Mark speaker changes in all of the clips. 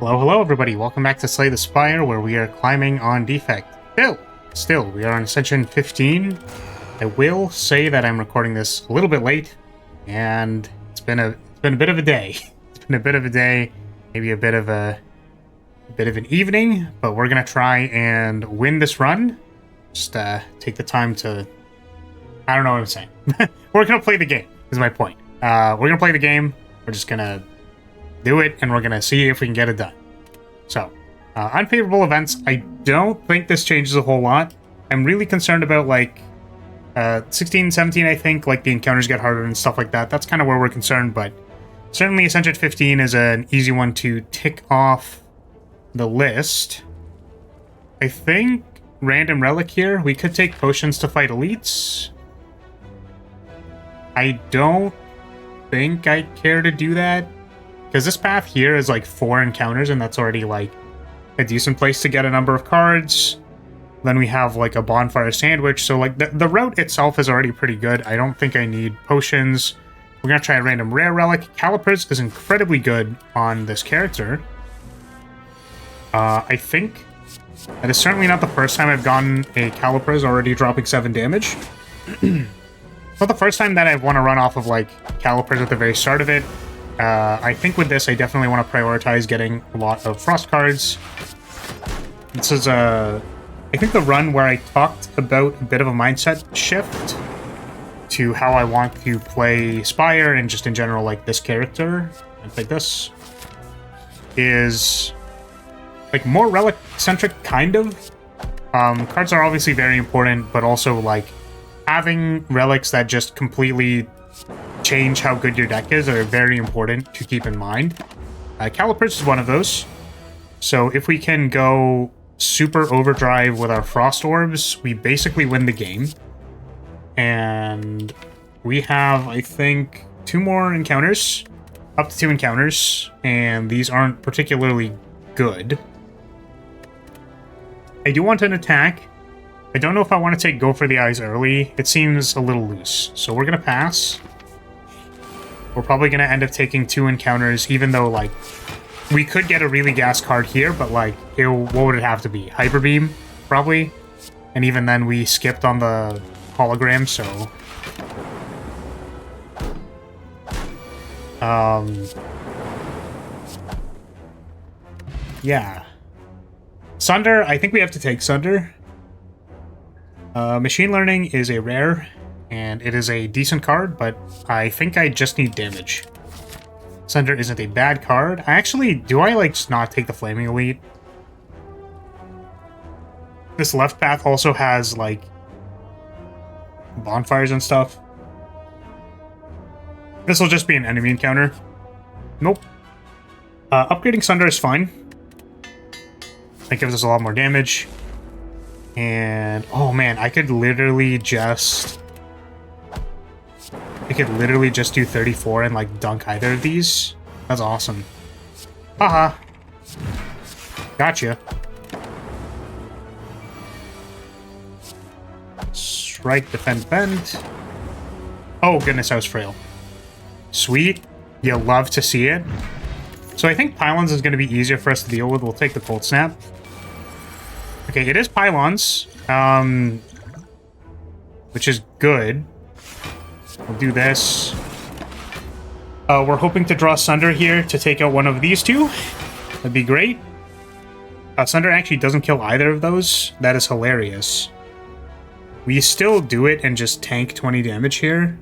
Speaker 1: Hello, hello everybody, welcome back to Slay the Spire, where we are climbing on defect. Still, we are on ascension 15. I will say that I'm recording this a little bit late, and it's been a bit of a day. It's been a bit of a day, maybe a bit of an evening, but we're gonna try and win this run. Just take the time to... I don't know what I'm saying. We're gonna play the game, is my point. We're gonna play the game, we're just gonna do it, and we're gonna see if we can get it done. So, unfavorable events, I don't think this changes a whole lot. I'm really concerned about, like, 16, 17, I think, like, the encounters get harder and stuff like that. That's kind of where we're concerned, but certainly Ascension 15 is an easy one to tick off the list. I think random relic here, we could take potions to fight elites. I don't think I care to do that. Because this path here is like 4 encounters, and that's already like a decent place to get a number of cards. Then we have like a bonfire sandwich, so like the route itself is already pretty good. I don't think I need potions. We're gonna try a random rare relic. Calipers is incredibly good on this character. I think that is certainly not the first time I've gotten a Calipers already dropping 7 damage. Not the first time that I've won a run off of like Calipers at the very start of it. I think with this, I definitely want to prioritize getting a lot of frost cards. This is, I think the run where I talked about a bit of a mindset shift to how I want to play Spire and just in general, like, this character, and like this, is, like, more relic-centric, kind of. Cards are obviously very important, but also, like, having relics that just completely change how good your deck is are very important to keep in mind. Calipers is one of those. So if we can go super overdrive with our frost orbs, we basically win the game. And we have, I think, 2 more encounters. Up to 2 encounters. And these aren't particularly good. I do want an attack. I don't know if I want to take Go for the Eyes early. It seems a little loose. So we're going to pass. We're probably going to end up taking 2 encounters, even though, like, we could get a really gas card here, but, like, what would it have to be? Hyper Beam, probably? And even then, we skipped on the hologram, so... yeah. Sunder, I think we have to take Sunder. Machine Learning is a rare, and it is a decent card, but I think I just need damage. Sunder isn't a bad card. Do I, like, just not take the Flaming Elite? This left path also has, like, bonfires and stuff. This will just be an enemy encounter. Nope. Upgrading Sunder is fine. That gives us a lot more damage. And, oh man, I could literally just do 34 and, like, dunk either of these. That's awesome. Haha. Gotcha. Strike, defend, bend. Oh, goodness, I was frail. Sweet. You love to see it. So I think Pylons is going to be easier for us to deal with. We'll take the Cold Snap. Okay, it is Pylons. Which is good. We'll do this. We're hoping to draw Sunder here to take out one of these 2. That'd be great. Sunder actually doesn't kill either of those. That is hilarious. We still do it and just tank 20 damage here.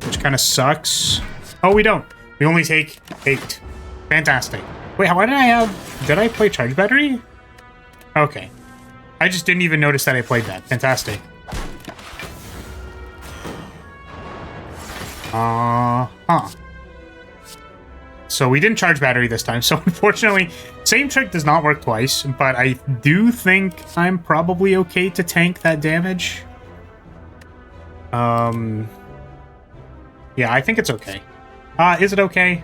Speaker 1: Which kind of sucks. Oh, we don't. We only take 8. Fantastic. Wait, why did I have... Did I play Charge Battery? Okay. I just didn't even notice that I played that. Fantastic. So we didn't charge battery this time, so unfortunately, same trick does not work twice, but I do think I'm probably okay to tank that damage. Yeah, I think it's okay. Is it okay?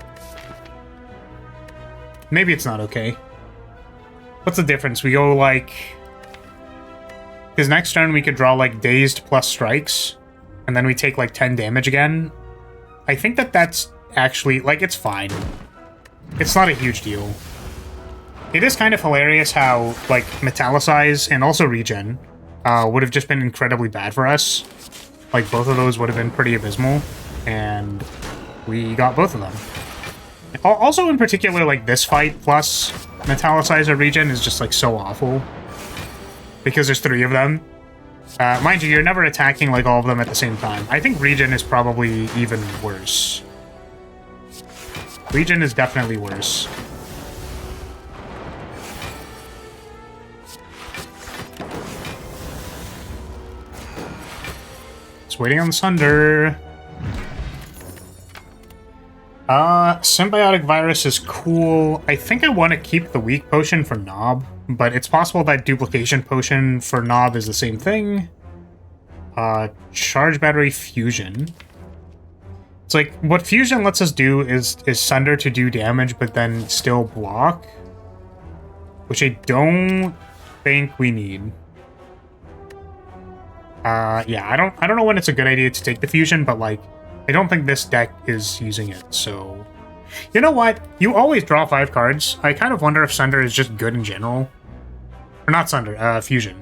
Speaker 1: Maybe it's not okay. What's the difference? We go, like... Because next turn we could draw, like, Dazed plus Strikes, and then we take, like, 10 damage again. I think that that's actually, like, it's fine. It's not a huge deal. It is kind of hilarious how, like, Metallicize and also Regen would have just been incredibly bad for us. Like, both of those would have been pretty abysmal, and we got both of them. Also, in particular, like, this fight plus Metallicize or Regen is just, like, so awful. Because there's 3 of them. Mind you, you're never attacking, like, all of them at the same time. I think Regen is probably even worse. Regen is definitely worse. Just waiting on the Sunder. Symbiotic Virus is cool. I think I want to keep the Weak Potion for Knob, but it's possible that Duplication Potion for Knob is the same thing. Charge Battery Fusion. It's like, what Fusion lets us do is Sunder to do damage, but then still block. Which I don't think we need. Yeah, I don't know when it's a good idea to take the Fusion, but, like, I don't think this deck is using it, so... You know what? You always draw 5 cards. I kind of wonder if Sunder is just good in general. Or not Sunder, Fusion.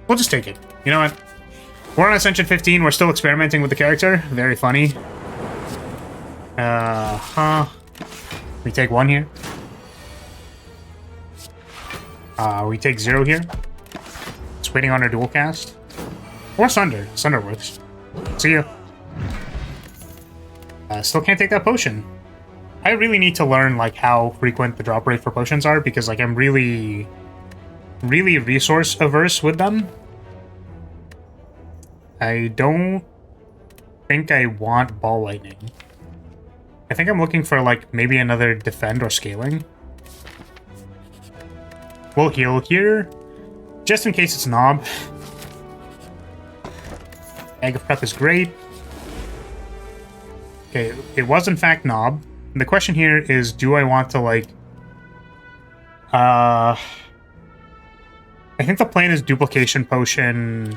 Speaker 1: We'll just take it. You know what? We're on Ascension 15, we're still experimenting with the character. Very funny. We take 1 here. We take 0 here. Just waiting on our dual cast. Or Sunder. Sunder works. See you. Still can't take that potion. I really need to learn, like, how frequent the drop rate for potions are, because, like, I'm really resource averse with them. I don't think I want Ball Lightning. I think I'm looking for, like, maybe another defend or scaling. We'll heal here, just in case it's Knob. Egg of Prep is great. Okay, it was in fact Knob. The question here is, do I want to, like... I think the plan is Duplication Potion,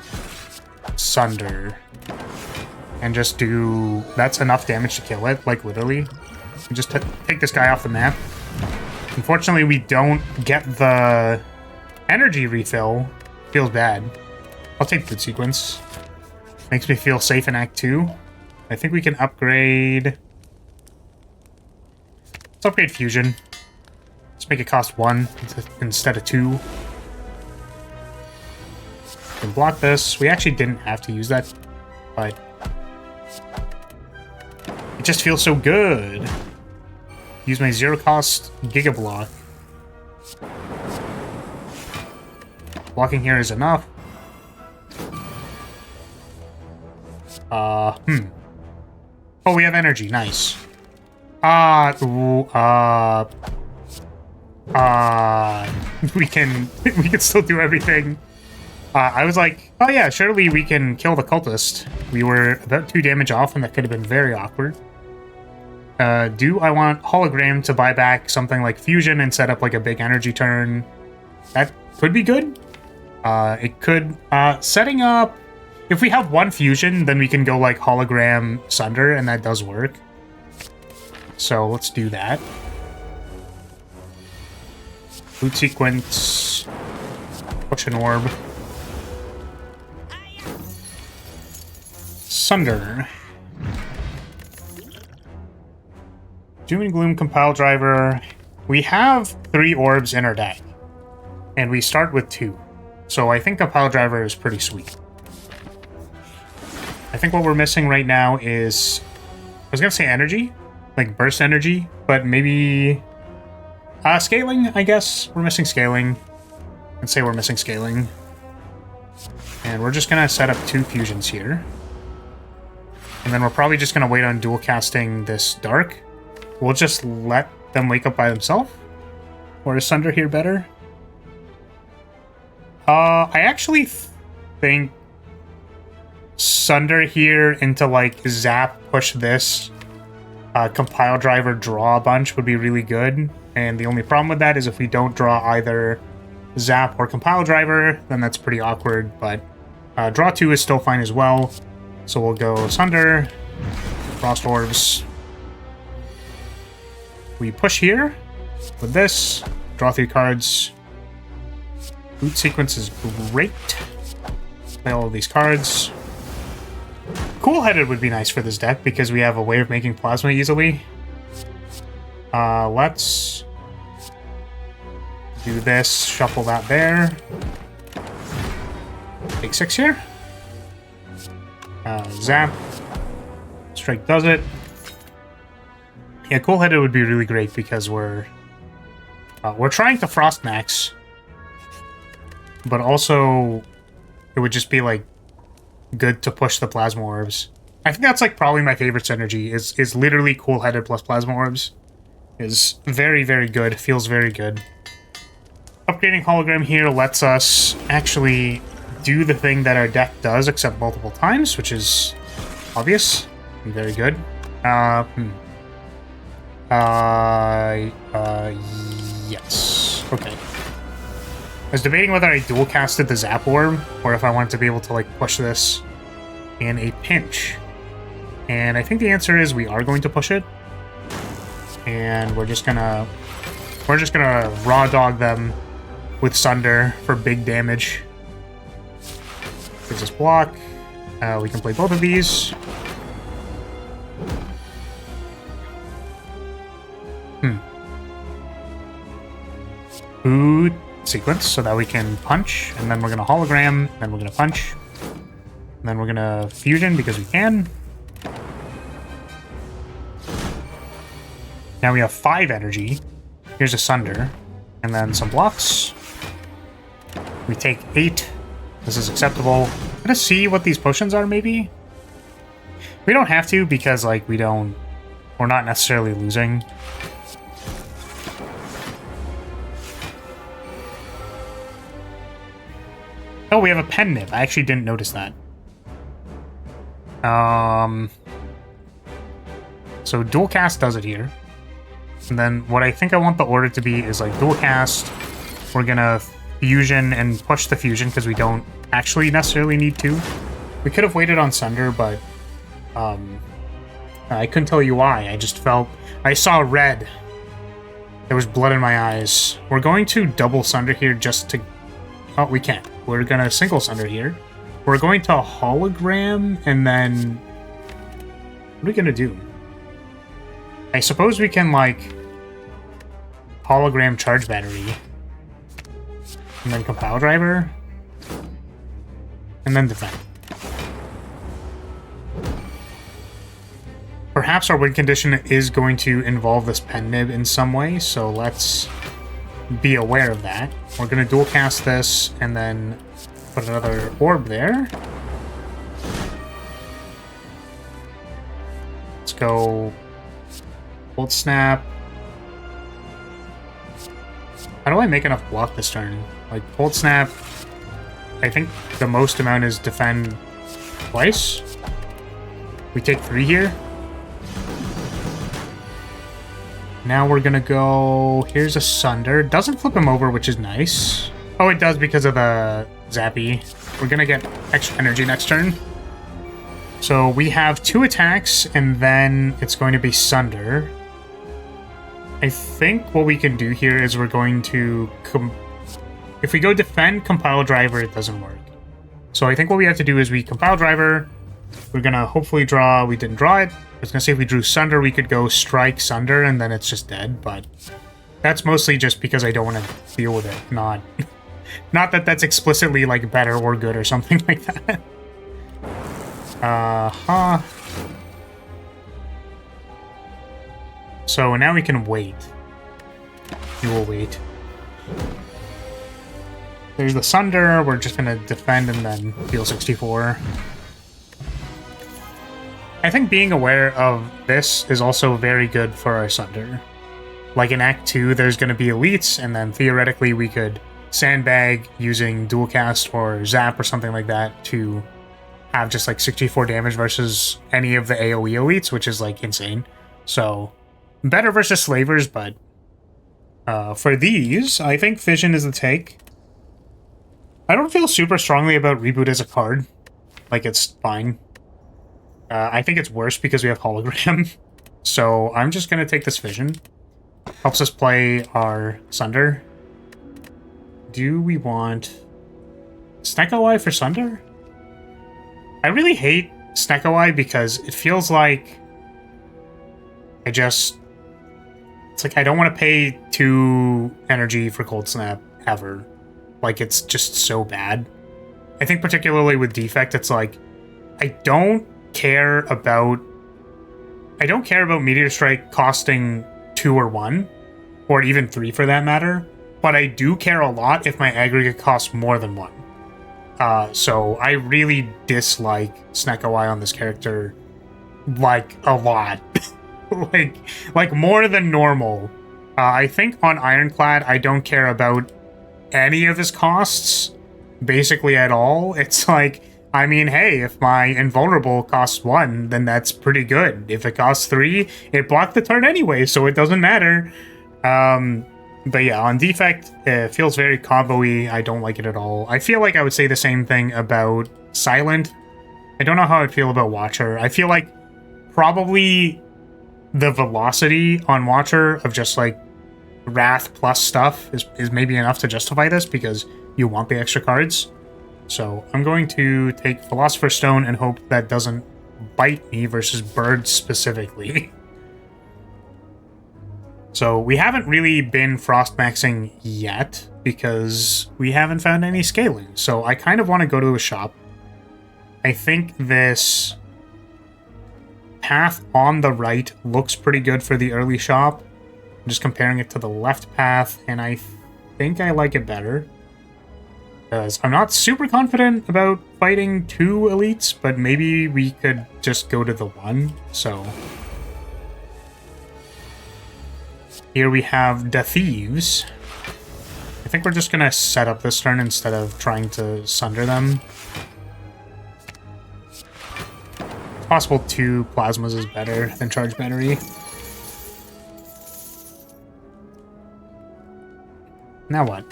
Speaker 1: Sunder. And just do... That's enough damage to kill it, like, literally. And just take this guy off the map. Unfortunately, we don't get the energy refill. Feels bad. I'll take the sequence. Makes me feel safe in Act 2. I think we can upgrade... Let's upgrade Fusion. Let's make it cost 1 instead of 2. Can block this. We actually didn't have to use that, but... It just feels so good. Use my 0-cost Giga Block. Blocking here is enough. Oh, we have energy. Nice. We can still do everything. I was like, oh yeah, surely we can kill the cultist. We were about 2 damage off, and that could have been very awkward. Do I want Hologram to buy back something like Fusion and set up like a big energy turn? That could be good. It could, setting up... If we have 1 Fusion, then we can go like Hologram Sunder, and that does work. So let's do that. Loot Sequence. Push an Orb. Sunder. Doom and Gloom Compile Driver. We have 3 orbs in our deck. And we start with 2. So I think Compile Driver is pretty sweet. I think what we're missing right now is... I was gonna say energy. Like burst energy. But maybe... scaling, I guess. We're missing scaling. Let's say we're missing scaling. And we're just gonna set up 2 fusions here. And then we're probably just gonna wait on dual casting this Dark. We'll just let them wake up by themselves. Or is Sunder here better? I actually think Sunder here into like Zap, push this, Compile Driver, draw a bunch would be really good. And the only problem with that is if we don't draw either Zap or Compile Driver, then that's pretty awkward. But draw 2 is still fine as well. So we'll go Sunder, Frost Orbs. We push here. with this. Draw 3 cards. Boot sequence is great. Play all of these cards. Cool-headed would be nice for this deck because we have a way of making plasma easily. Let's do this. Shuffle that there. Take 6 here. Zap. Strike does it. Yeah, Cool-headed would be really great because we're trying to Frost Max, but also it would just be like good to push the Plasma Orbs. I think that's like probably my favorite synergy is literally Cool-headed plus Plasma Orbs. Is very, very good. Feels very good. Upgrading Hologram here lets us actually do the thing that our deck does, except multiple times, which is obvious and very good. Yes. Okay. I was debating whether I dual casted the Zap Orb, or if I wanted to be able to, like, push this in a pinch. And I think the answer is we are going to push it. And we're just gonna raw dog them with Sunder for big damage. Gives us block. We can play both of these. Boot sequence so that we can punch, and then we're gonna hologram, then we're gonna punch, and then we're gonna fusion because we can. Now we have 5 energy. Here's a Sunder, and then some blocks. We take 8. This is acceptable. I'm gonna see what these potions are, maybe? We don't have to because, like, we're not necessarily losing. Oh, we have a pen nib. I actually didn't notice that. So dual cast does it here. And then what I think I want the order to be is like dual cast. We're gonna fusion and push the fusion because we don't actually necessarily need to. We could have waited on Sunder, but I couldn't tell you why. I just felt I saw red. There was blood in my eyes. We're going to double Sunder here just to. Oh, we can't. We're gonna single Sunder here. We're going to hologram, and then what are we gonna do? I suppose we can, like, hologram charge battery, and then compile driver, and then defend. Perhaps our win condition is going to involve this pen nib in some way, so let's be aware of that. We're going to dual cast this and then put another orb there. Let's go Cold Snap. How do I make enough block this turn? Like, Cold Snap, I think the most amount is defend twice. We take 3 here. Now we're gonna go... Here's a Sunder. Doesn't flip him over, which is nice. Oh, it does because of the Zappy. We're gonna get extra energy next turn. So we have 2 attacks, and then it's going to be Sunder. I think what we can do here is we're going to... If we go defend, compile driver, it doesn't work. So I think what we have to do is we compile driver. We're gonna hopefully draw... We didn't draw it. I was gonna say if we drew Sunder, we could go strike Sunder, and then it's just dead, but that's mostly just because I don't want to deal with it. Not that that's explicitly, like, better or good or something like that. So now we can wait. We will wait. There's the Sunder. We're just gonna defend and then heal 64. I think being aware of this is also very good for our Sunder. Like in Act 2, there's going to be elites, and then theoretically we could sandbag using dual cast or zap or something like that to have just like 64 damage versus any of the AoE elites, which is like insane. So better versus slavers, but for these, I think Fission is the take. I don't feel super strongly about Reboot as a card. Like, it's fine. I think it's worse because we have Hologram. So I'm just going to take this Fission. Helps us play our Sunder. Do we want Snecko for Sunder? I really hate Snecko because it feels like it's like I don't want to pay 2 energy for Cold Snap ever. Like, it's just so bad. I think particularly with defect, it's like I don't care about Meteor Strike costing 2 or 1, or even 3 for that matter, but I do care a lot if my aggregate costs more than 1. So I really dislike Snecko on this character, like, a lot. like more than normal. I think on Ironclad, I don't care about any of his costs, basically at all. It's like, I mean, hey, if my Invulnerable costs 1, then that's pretty good. If it costs 3, it blocked the turn anyway, so it doesn't matter. But yeah, on Defect, it feels very combo-y. I don't like it at all. I feel like I would say the same thing about Silent. I don't know how I'd feel about Watcher. I feel like probably the velocity on Watcher of just like Wrath plus stuff is maybe enough to justify this because you want the extra cards. So I'm going to take Philosopher's Stone and hope that doesn't bite me versus Bird specifically. So we haven't really been Frostmaxing yet because we haven't found any scaling. So I kind of want to go to a shop. I think this path on the right looks pretty good for the early shop. I'm just comparing it to the left path, and I think I like it better. Because I'm not super confident about fighting 2 elites, but maybe we could just go to the 1. So here we have the Thieves. I think we're just going to set up this turn instead of trying to sunder them. It's possible 2 Plasmas is better than Charge Battery. Now what?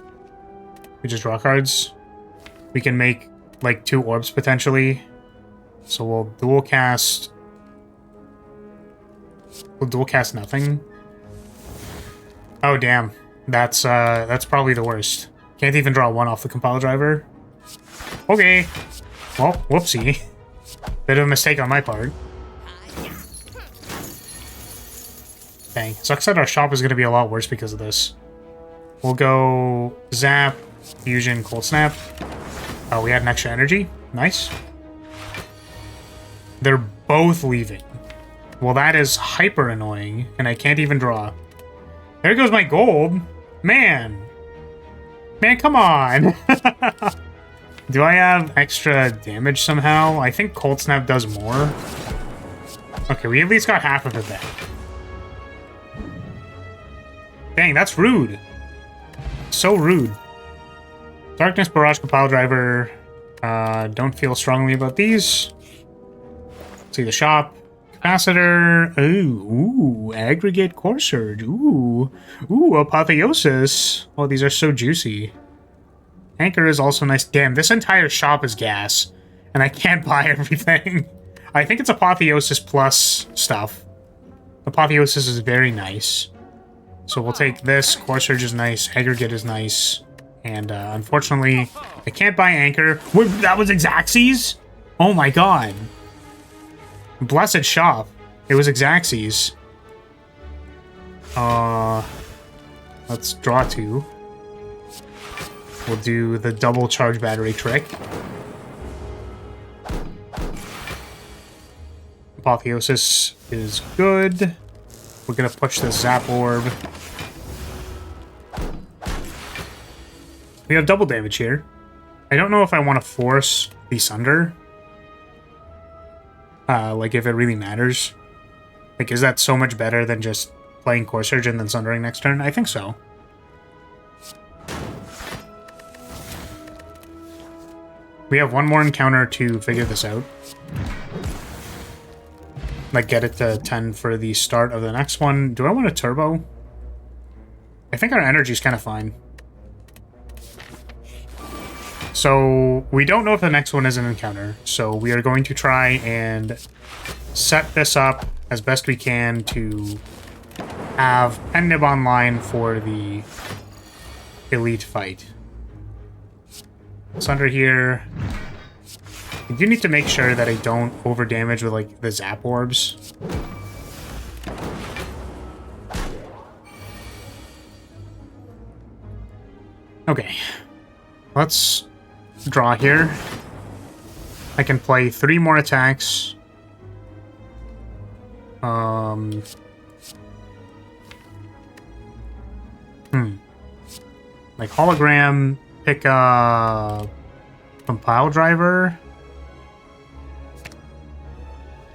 Speaker 1: We just draw cards. We can make like 2 orbs potentially. So we'll dual cast. We'll dual cast nothing. Oh damn. That's probably the worst. Can't even draw 1 off the compile driver. Okay. Well, whoopsie. Bit of a mistake on my part. Dang. Sucks that our shop is gonna be a lot worse because of this. We'll go Zap, Fusion, Cold Snap. Oh, we had an extra energy. Nice. They're both leaving. Well, that is hyper annoying, and I can't even draw. There goes my gold. Man. Man, come on. Do I have extra damage somehow? I think Cold Snap does more. Okay, we at least got half of it back. Dang, that's rude. So rude. Darkness, Barrage, Compile Driver. Don't feel strongly about these. See the shop. Capacitor. Ooh, Aggregate Core Surge. Ooh, Apotheosis. Oh, these are so juicy. Anchor is also nice. Damn, this entire shop is gas. And I can't buy everything. I think it's Apotheosis plus stuff. Apotheosis is very nice. So we'll take this. Core Surge is nice. Aggregate is nice. And unfortunately, I can't buy Anchor. Wait, that was Exaxes? Oh my god. Blessed shop. It was Exaxes. Let's draw 2. We'll do the double charge battery trick. Apotheosis is good. We're gonna push the Zap Orb. We have double damage here. I don't know if I want to force the Sunder. Like, if it really matters. Like, is that so much better than just playing Core Surge and then Sundering next turn? I think so. We have 1 more encounter to figure this out. Like, get it to 10 for the start of the next one. Do I want a turbo? I think our energy's kind of fine. So, we don't know if the next one is an encounter, so we are going to try and set this up as best we can to have Pennib online for the elite fight. So under here, I do need to make sure that I don't over damage with like the zap orbs. Okay, let's draw here. I can play 3 more attacks. Like hologram, pick a compile driver.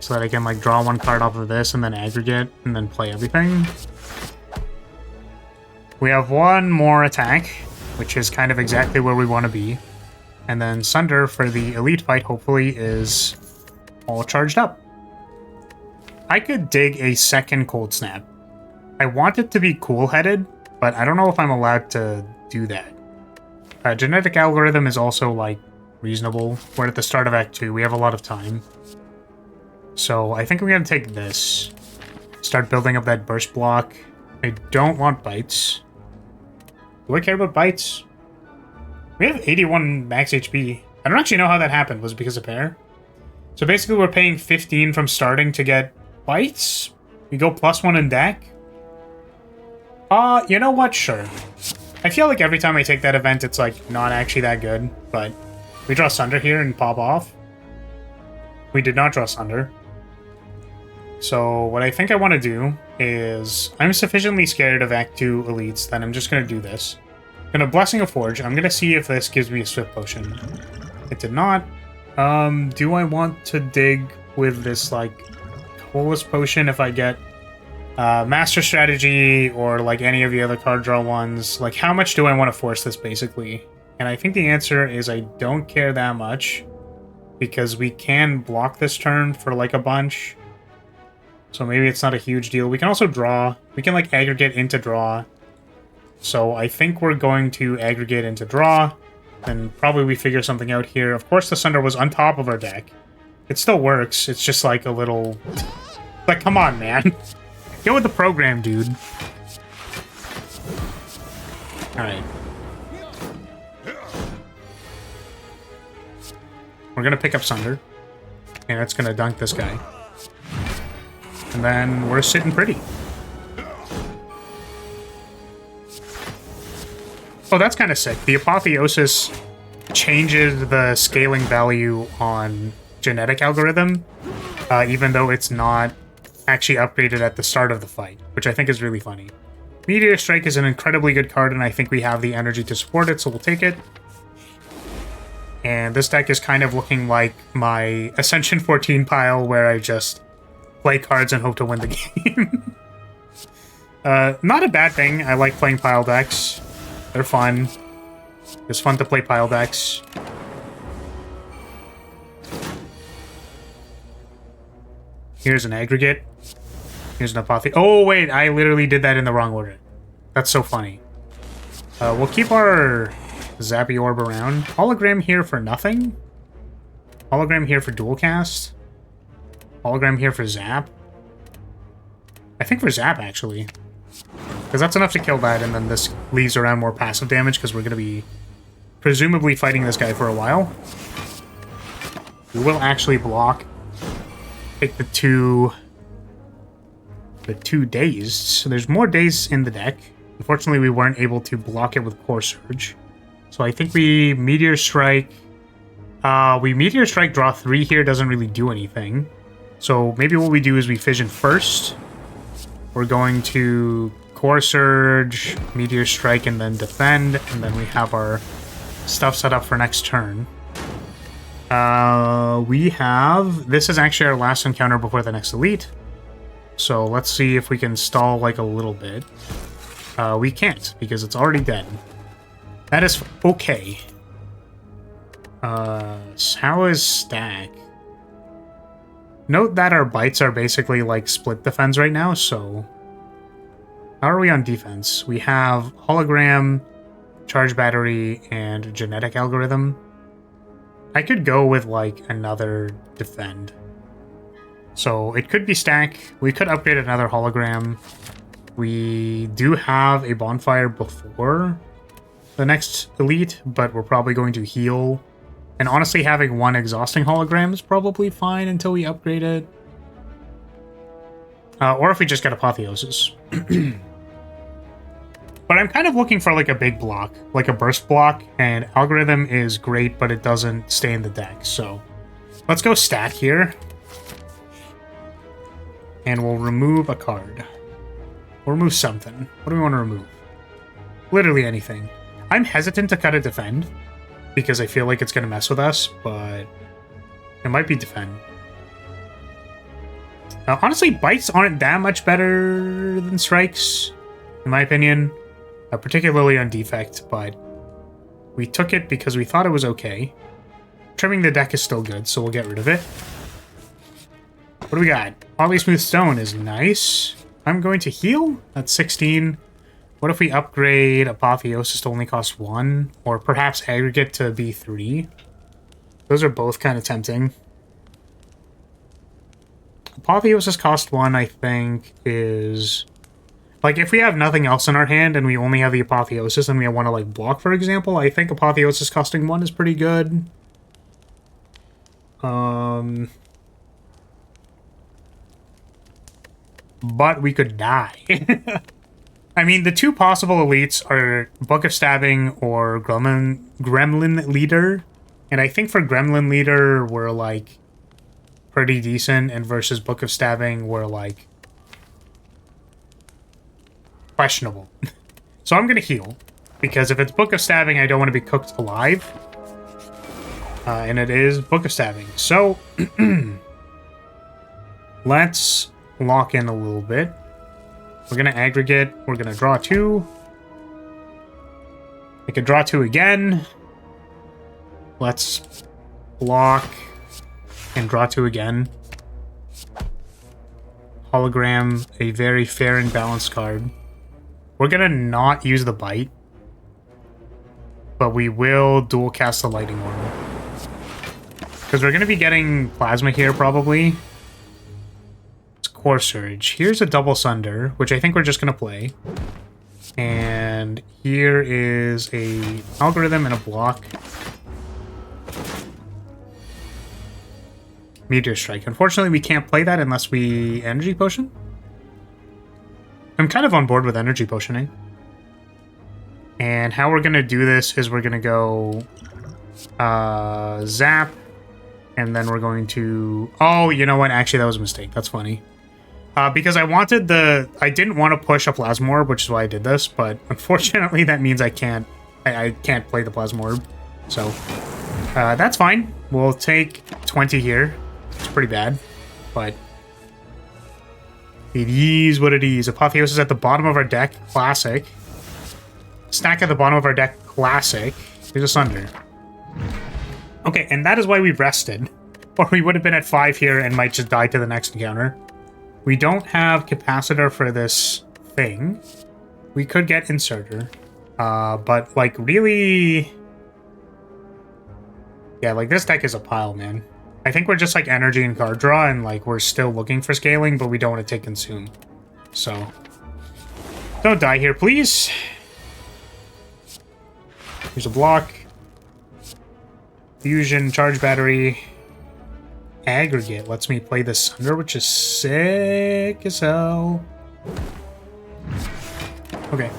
Speaker 1: So that I can like draw 1 card off of this and then aggregate and then play everything. We have 1 more attack, which is kind of exactly where we want to be. And then Sunder for the elite fight hopefully is all charged up. I could dig a second Cold Snap. I want it to be cool-headed, but I don't know if I'm allowed to do that. Genetic algorithm is also, like, reasonable. We're at the start of Act 2. We have a lot of time. So I think we're going to take this. Start building up that burst block. I don't want bites. Do I care about bites? We have 81 max HP. I don't actually know how that happened. Was it because of pair? So basically we're paying 15 from starting to get bites. We go +1 in deck. You know what? Sure. I feel like every time I take that event, it's like not actually that good, but we draw Sunder here and pop off. We did not draw Sunder. So what I think I want to do is I'm sufficiently scared of Act 2 elites that I'm just going to do this. I'm going to Blessing of Forge. I'm going to see if this gives me a Swift Potion. It did not. Do I want to dig with this, like, Colas Potion if I get Master Strategy or, like, any of the other card draw ones? Like, how much do I want to force this, basically? And I think the answer is I don't care that much, because we can block this turn for, like, a bunch. So maybe it's not a huge deal. We can also draw. We can, like, aggregate into draw. So I think we're going to aggregate into draw. And probably we figure something out here. Of course, the Sunder was on top of our deck. It still works. It's just like a little... Like, come on, man. Get with the program, dude. Alright. We're gonna pick up Sunder. And it's gonna dunk this guy. And then we're sitting pretty. Oh, that's kind of sick. The Apotheosis changes the scaling value on genetic algorithm, even though it's not actually upgraded at the start of the fight, which I think is really funny. Meteor Strike is an incredibly good card, and I think we have the energy to support it, so we'll take it. And this deck is kind of looking like my Ascension 14 pile, where I just play cards and hope to win the game. Not a bad thing. I like playing pile decks. They're fun. It's fun to play pile decks. Here's an aggregate. Here's an apothe. Oh, wait, I literally did that in the wrong order. That's so funny. We'll keep our Zappy Orb around. Hologram here for nothing. Hologram here for dual cast. Hologram here for Zap. I think for Zap, actually. Because that's enough to kill that, and then this leaves around more passive damage, because we're going to be presumably fighting this guy for a while. We will actually block. Take the two dazed. So there's more dazed in the deck. Unfortunately, we weren't able to block it with Core Surge. So I think we Meteor Strike. We Meteor Strike, draw 3 here, doesn't really do anything. So maybe what we do is we Fission first. We're going to Core Surge, Meteor Strike, and then defend, and then we have our stuff set up for next turn. We have... This is actually our last encounter before the next elite. So let's see if we can stall, like, a little bit. We can't, because it's already dead. That is okay. How is Stack? Note that our bites are basically, like, split defense right now, so... How are we on defense? We have Hologram, Charge Battery, and Genetic Algorithm. I could go with, like, another Defend. So it could be Stack. We could upgrade another Hologram. We do have a bonfire before the next elite, but we're probably going to heal. And honestly, having one exhausting hologram is probably fine until we upgrade it. Or if we just get apotheosis. But I'm kind of looking for like a big block, like a burst block, and algorithm is great, but it doesn't stay in the deck. So let's go stat here. And we'll remove a card. We'll remove something. What do we want to remove? Literally anything. I'm hesitant to cut a defend because I feel like it's going to mess with us, but it might be defend. Honestly, bites aren't that much better than strikes, in my opinion. Particularly on defect, but we took it because we thought it was okay. Trimming the deck is still good, so we'll get rid of it. What do we got? Oddly Smooth Stone is nice. I'm going to heal. That's 16. What if we upgrade Apotheosis to only cost 1? Or perhaps Aggregate to be 3? Those are both kind of tempting. Apotheosis cost 1, I think, is... Like, if we have nothing else in our hand and we only have the Apotheosis and we want to, like, block, for example, I think Apotheosis costing 1 is pretty good. But we could die. I mean, the two possible elites are Book of Stabbing or Gremlin Leader. And I think for Gremlin Leader, we're, like, pretty decent. And versus Book of Stabbing, we're, like... questionable. So I'm going to heal, because if it's Book of Stabbing, I don't want to be cooked alive. And it is Book of Stabbing. So, let's lock in a little bit. We're going to aggregate. We're going to draw 2. I could draw 2 again. Let's block and draw 2 again. Hologram, a very fair and balanced card. We're going to not use the bite, but we will dual cast the Lightning Orb. Because we're going to be getting Plasma here, probably. It's Core Surge. Here's a Double Sunder, which I think we're just going to play. And here is a Algorithm and a block. Meteor Strike. Unfortunately, we can't play that unless we Energy Potion. I'm kind of on board with Energy Potioning. And how we're going to do this is we're going to go Zap, and then we're going to... Oh, you know what? Actually, that was a mistake. That's funny. Because I didn't want to push a Plasma Orb, which is why I did this, but unfortunately that means I can't play the Plasma Orb. So, that's fine. We'll take 20 here. It's pretty bad, but... It is what it is. Apotheosis at the bottom of our deck. Classic. Stack at the bottom of our deck. Classic. There's a Sunder. Okay, and that is why we rested. Or we would have been at 5 here and might just die to the next encounter. We don't have Capacitor for this thing. We could get Inserter. But, like, really... Yeah, like, this deck is a pile, man. I think we're just like energy and card draw, and like we're still looking for scaling, but we don't want to take consume. So don't die here, please. Here's a block. Fusion, charge battery. Aggregate lets me play the Sunder, which is sick as hell. Okay.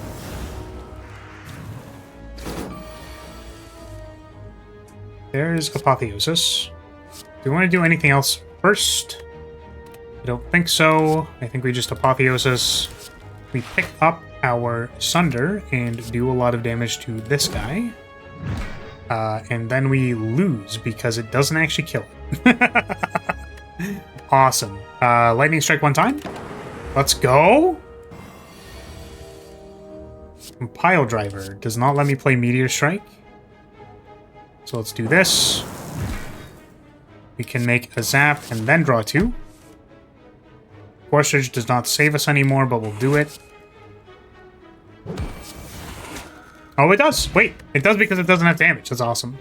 Speaker 1: There's Apotheosis. Do we want to do anything else first? I don't think so. I think we just Apotheosis. We pick up our Sunder and do a lot of damage to this guy. And then we lose because it doesn't actually kill it. Awesome. Lightning Strike one time. Let's go. Pile Driver does not let me play Meteor Strike. So let's do this. We can make a Zap and then draw 2. Core Surge does not save us anymore, but we'll do it. Oh, it does. Wait, it does because it doesn't have damage. That's awesome.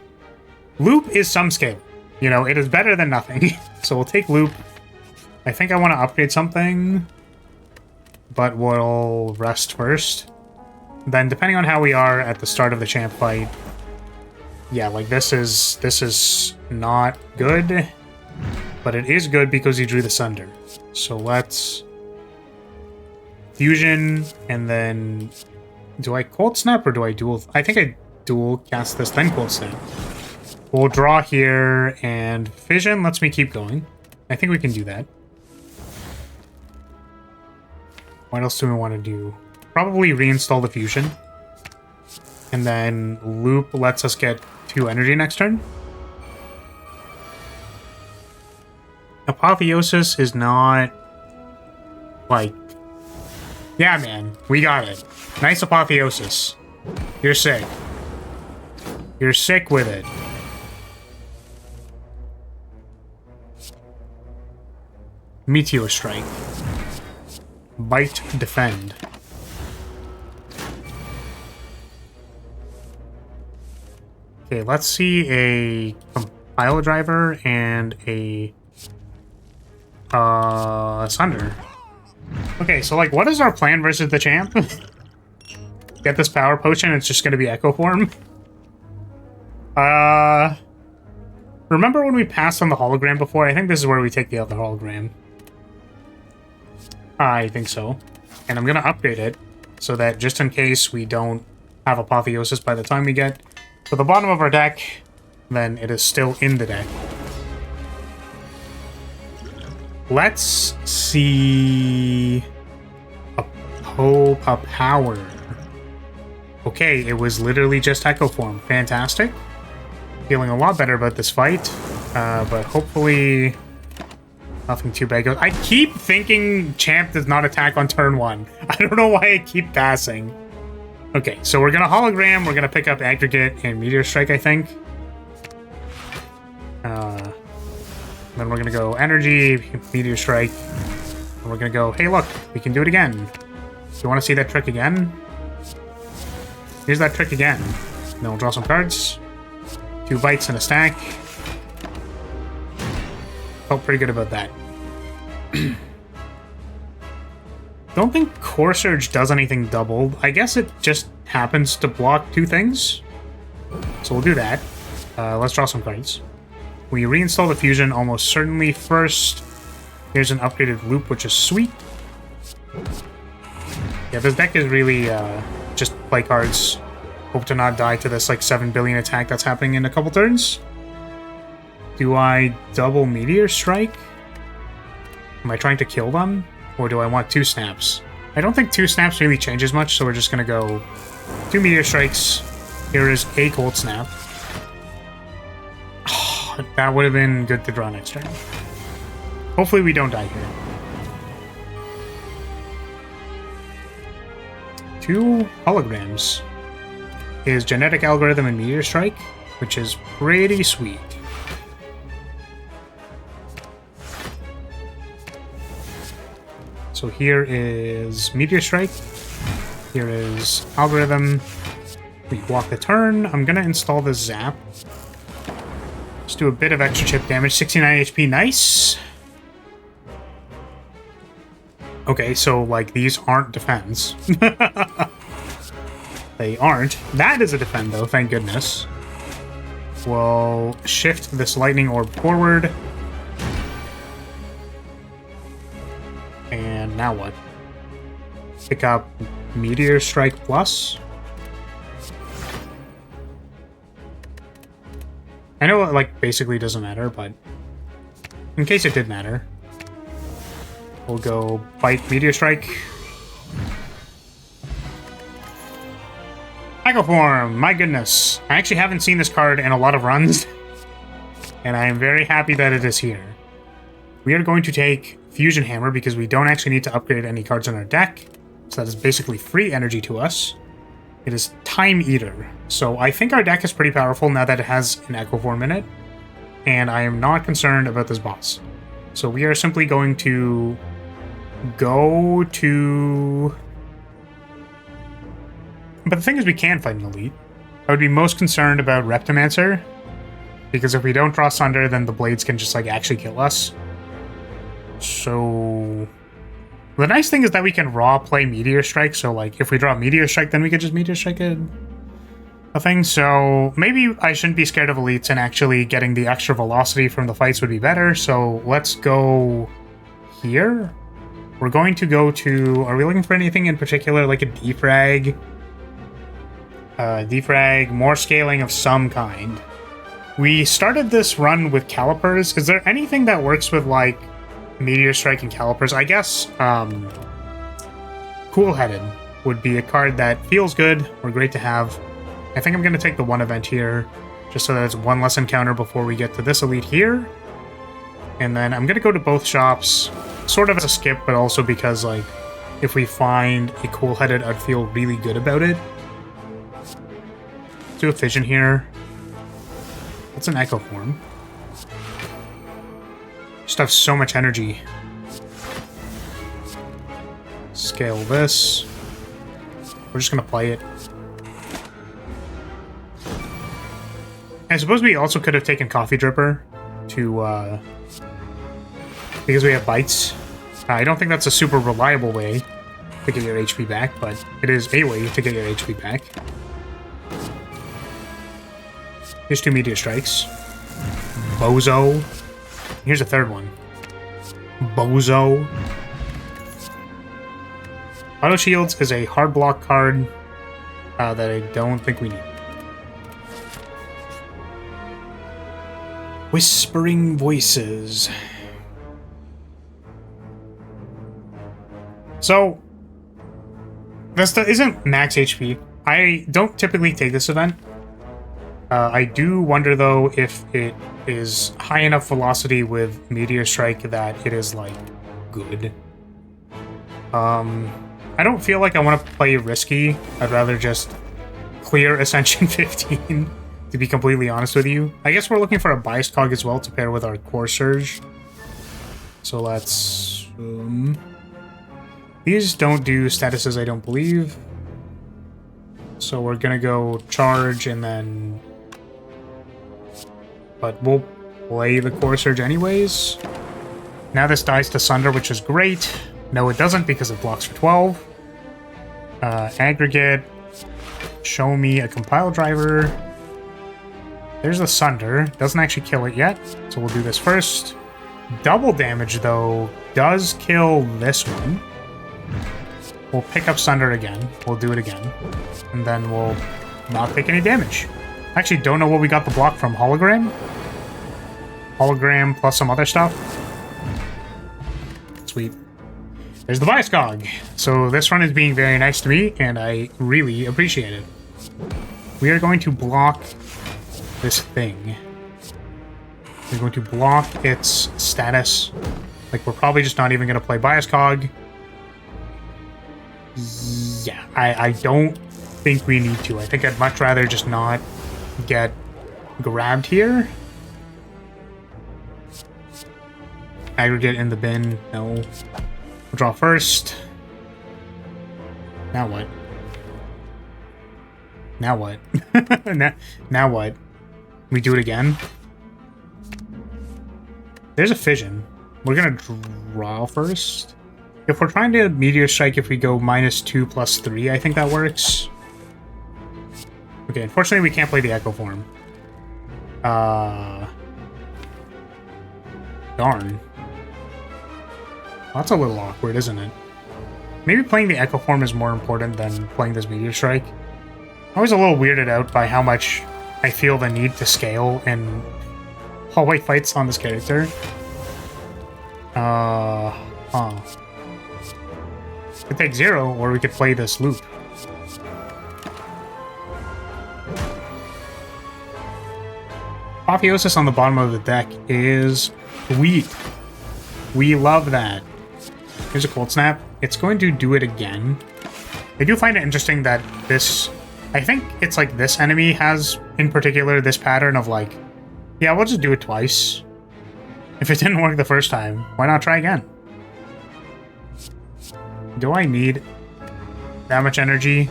Speaker 1: Loop is some scale. You know, it is better than nothing. So we'll take Loop. I think I want to upgrade something. but we'll rest first. Then, depending on how we are at the start of the champ fight, yeah, like this is not good, but it is good because he drew the Sunder. So let's fusion, and then do I cold snap or do I dual? I think I dual cast this, then cold snap. We'll draw here, and fission lets me keep going. I think we can do that. What else do we want to do? Probably reinstall the fusion. And then loop lets us get 2 energy next turn. Apotheosis is not... like... yeah, man. We got it. Nice Apotheosis. You're sick. You're sick with it. Meteor Strike. Bite, defend. Okay, let's see a compiler driver and a Sunder. Okay, so like, what is our plan versus the champ? Get this power potion, it's just gonna be Echo Form. Remember when we passed on the hologram before? I think this is where we take the other hologram. I think so. And I'm gonna upgrade it so that just in case we don't have Apotheosis by the time we get to the bottom of our deck, then it is still in the deck. Let's see... a power. Okay, it was literally just Echo Form. Fantastic. Feeling a lot better about this fight, but hopefully nothing too bad goes. I keep thinking champ does not attack on turn 1. I don't know why I keep passing. Okay, so we're gonna hologram, we're gonna pick up Aggregate and Meteor Strike, I think. Then we're gonna go Energy, Meteor Strike, and we're gonna go, hey look, we can do it again. Do you wanna see that trick again? Here's that trick again. Then we'll draw some cards. 2 bites and a stack. Felt pretty good about that. Don't think Core Surge does anything doubled. I guess it just happens to block 2 things. So we'll do that. Let's draw some cards. We reinstall the fusion almost certainly first. Here's an upgraded loop, which is sweet. Yeah, this deck is really just play cards. Hope to not die to this like 7 billion attack that's happening in a couple turns. Do I double Meteor Strike? Am I trying to kill them? Or do I want 2 snaps? I don't think 2 snaps really changes much, so we're just gonna go 2 Meteor Strikes. Here is a Cold Snap. Oh, that would have been good to draw next turn. Hopefully we don't die here. 2 holograms. Is Genetic Algorithm and Meteor Strike, which is pretty sweet. So here is Meteor Strike. Here is Algorithm. We block the turn. I'm gonna install the Zap. Let's do a bit of extra chip damage. 69 HP, nice! Okay, so like these aren't defense. They aren't. That is a defend though, thank goodness. We'll shift this lightning orb forward. And now what? Pick up Meteor Strike Plus. I know it like basically doesn't matter, but in case it did matter, we'll go Bite Meteor Strike. Echo Form, my goodness. I actually haven't seen this card in a lot of runs, and I am very happy that it is here. We are going to take Fusion Hammer because we don't actually need to upgrade any cards in our deck, so that is basically free energy to us. It is Time Eater, so I think our deck is pretty powerful now that it has an Echo Form in it, and I am not concerned about this boss. So we are simply going to go to... But the thing is, we can fight an Elite. I would be most concerned about Reptomancer, because if we don't draw Sunder, then the Blades can just, like, actually kill us. So... The nice thing is that we can raw play Meteor Strike, so like if we draw Meteor Strike, then we could just Meteor Strike a thing. So maybe I shouldn't be scared of elites, and actually getting the extra velocity from the fights would be better. So let's go here. We're going to go to... Are we looking for anything in particular, like a defrag? Defrag, more scaling of some kind. We started this run with calipers. Is there anything that works with, like, Meteor Strike and calipers? I guess, Cool-Headed would be a card that feels good or great to have. I think I'm going to take the one event here, just so that it's one less encounter before we get to this elite here. And then I'm going to go to both shops, sort of as a skip, but also because, like, if we find a Cool-Headed, I'd feel really good about it. Let's do a Fission here. That's an Echo Form. Just have so much energy. Scale this. We're just going to play it. I suppose we also could have taken Coffee Dripper to, because we have bites. I don't think that's a super reliable way to get your HP back, but it is a way to get your HP back. Here's 2 Meteor Strikes. Bozo. Here's a third one. Bozo. Auto Shields is a hard block card that I don't think we need. Whispering Voices. So, this isn't max HP. I don't typically take this event. I do wonder, though, if it is high enough velocity with Meteor Strike that it is, like, good. I don't feel like I want to play risky. I'd rather just clear Ascension 15, to be completely honest with you. I guess we're looking for a Bias Cog as well to pair with our Core Surge. So let's... these don't do statuses, I don't believe. So we're gonna go Charge and then... But we'll play the Core Surge anyways. Now this dies to Sunder, which is great. No, it doesn't because it blocks for 12. Aggregate. Show me a Compile Driver. There's the Sunder. Doesn't actually kill it yet, so we'll do this first. Double damage, though, does kill this one. We'll pick up Sunder again. We'll do it again. And then we'll not take any damage. Actually, don't know what we got the block from. Hologram? Hologram plus some other stuff. Sweet. There's the Bias Cog. So this run is being very nice to me, and I really appreciate it. We are going to block this thing. We're going to block its status. Like, we're probably just not even going to play Bias Cog. Yeah, I don't think we need to. I think I'd much rather just not get grabbed here. Aggregate in the bin. No. We'll draw first. Now what? Now what? now what? We do it again? There's a Fission. We're gonna draw first. If we're trying to Meteor Strike, if we go -2 + 3, I think that works. Okay, unfortunately we can't play the Echo Form. Darn. That's a little awkward, isn't it? Maybe playing the Echo Form is more important than playing this Meteor Strike. I was a little weirded out by how much I feel the need to scale in hallway fights on this character. We could take 0, or we could play this loop. Apotheosis on the bottom of the deck is sweet. We love that. Here's a Cold Snap. It's going to do it again. I do find it interesting that this... I think it's like this enemy has, in particular, this pattern of like, yeah, we'll just do it twice. If it didn't work the first time, why not try again? Do I need that much energy?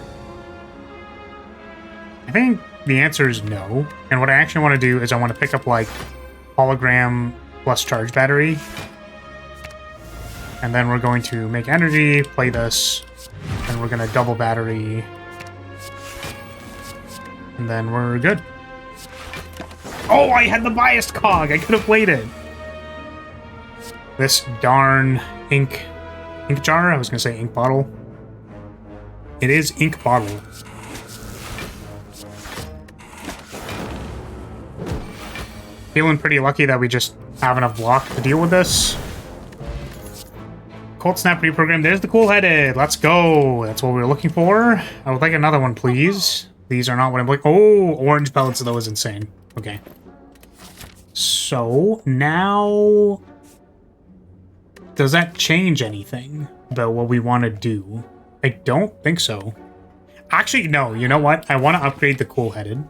Speaker 1: I think the answer is no. And what I actually want to do is I want to pick up like Hologram plus Charge Battery. And then we're going to make energy, play this, and we're going to double battery. And then we're good. Oh, I had the biased cog! I could have played it! This darn ink jar? I was going to say ink bottle. It is ink bottle. Feeling pretty lucky that we just have enough block to deal with this. Cold Snap reprogram. There's the cool-headed. Let's go. That's what we were looking for. I would like another one, please. These are not what I'm looking... Oh, orange pellets, though, is insane. Okay. So, now... Does that change anything about what we want to do? I don't think so. Actually, no. You know what? I want to upgrade the cool-headed.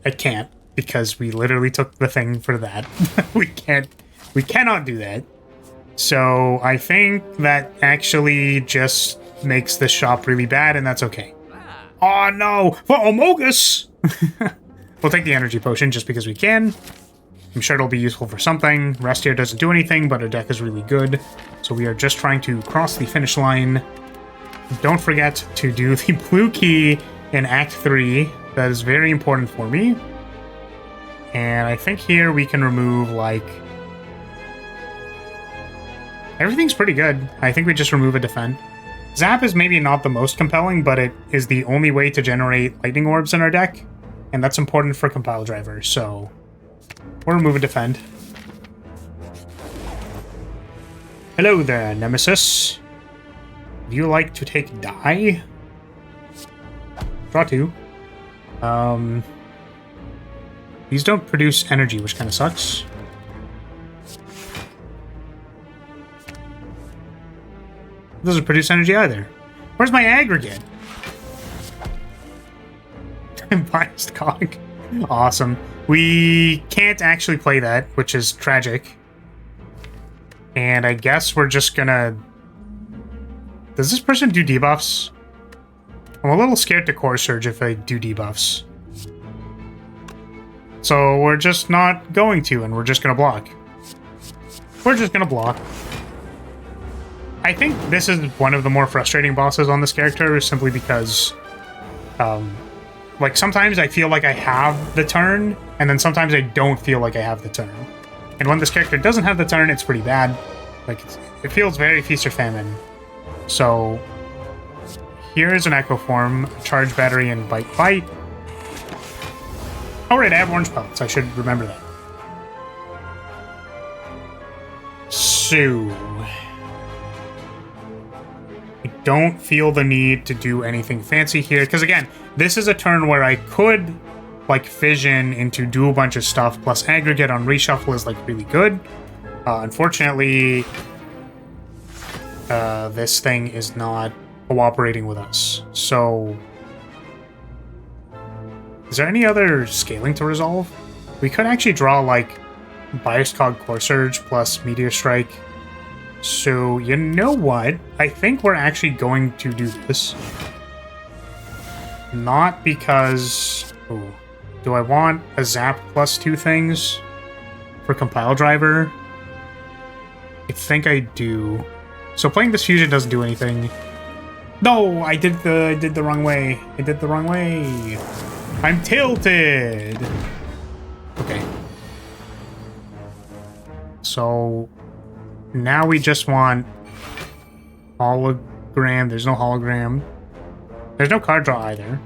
Speaker 1: I can't, because we literally took the thing for that. We cannot do that. So, I think that actually just makes the shop really bad, and that's okay. Oh, no! For Amogus! We'll take the energy potion just because we can. I'm sure it'll be useful for something. Rest here doesn't do anything, but our deck is really good. So we are just trying to cross the finish line. Don't forget to do the blue key in Act 3. That is very important for me. And I think here we can remove, like... Everything's pretty good. I think we just remove a defend. Zap is maybe not the most compelling, but it is the only way to generate lightning orbs in our deck. And that's important for compile drivers, so... We'll remove a defend. Hello there, Nemesis. Would you like to take die? Draw 2. These don't produce energy, which kind of sucks. Doesn't produce energy either. Where's my aggregate? Biased cog. Awesome. We can't actually play that, which is tragic. And I guess we're just gonna... Does this person do debuffs? I'm a little scared to Core Surge if I do debuffs. So we're just not going to, and we're just gonna block. We're just gonna block. I think this is one of the more frustrating bosses on this character, simply because... like, sometimes I feel like I have the turn, and then sometimes I don't feel like I have the turn. And when this character doesn't have the turn, it's pretty bad. Like, it feels very Feast or Famine. So, here is an Echo Form, Charge Battery, and Bite Bite. Oh, right, I have orange pellets. I should remember that. So... I don't feel the need to do anything fancy here, because again, this is a turn where I could, like, fission into do a bunch of stuff, plus aggregate on reshuffle is, like, really good. Unfortunately, this thing is not cooperating with us. So, is there any other scaling to resolve? We could actually draw, like, Biased Cog Core Surge plus Meteor Strike. So, you know what? I think we're actually going to do this. Not because... Ooh, do I want a Zap plus 2 things for Compile Driver? I think I do. So playing this fusion doesn't do anything. No, I did the wrong way. I did the wrong way. I'm tilted. Okay. So now we just want hologram. There's no hologram. There's no card draw either.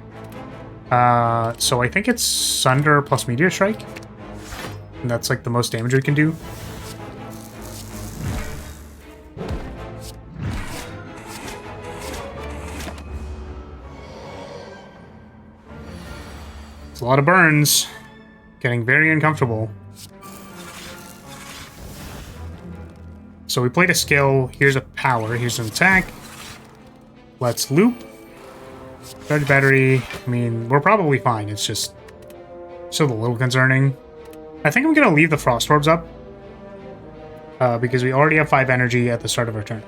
Speaker 1: So I think it's Sunder plus Meteor Strike. And that's like the most damage we can do. It's a lot of burns. Getting very uncomfortable. So we played a skill. Here's a power. Here's an attack. Let's loop. Charge battery. I mean, we're probably fine. It's just still a little concerning. I think I'm going to leave the Frost Orbs up. Because we already have 5 energy at the start of our turn.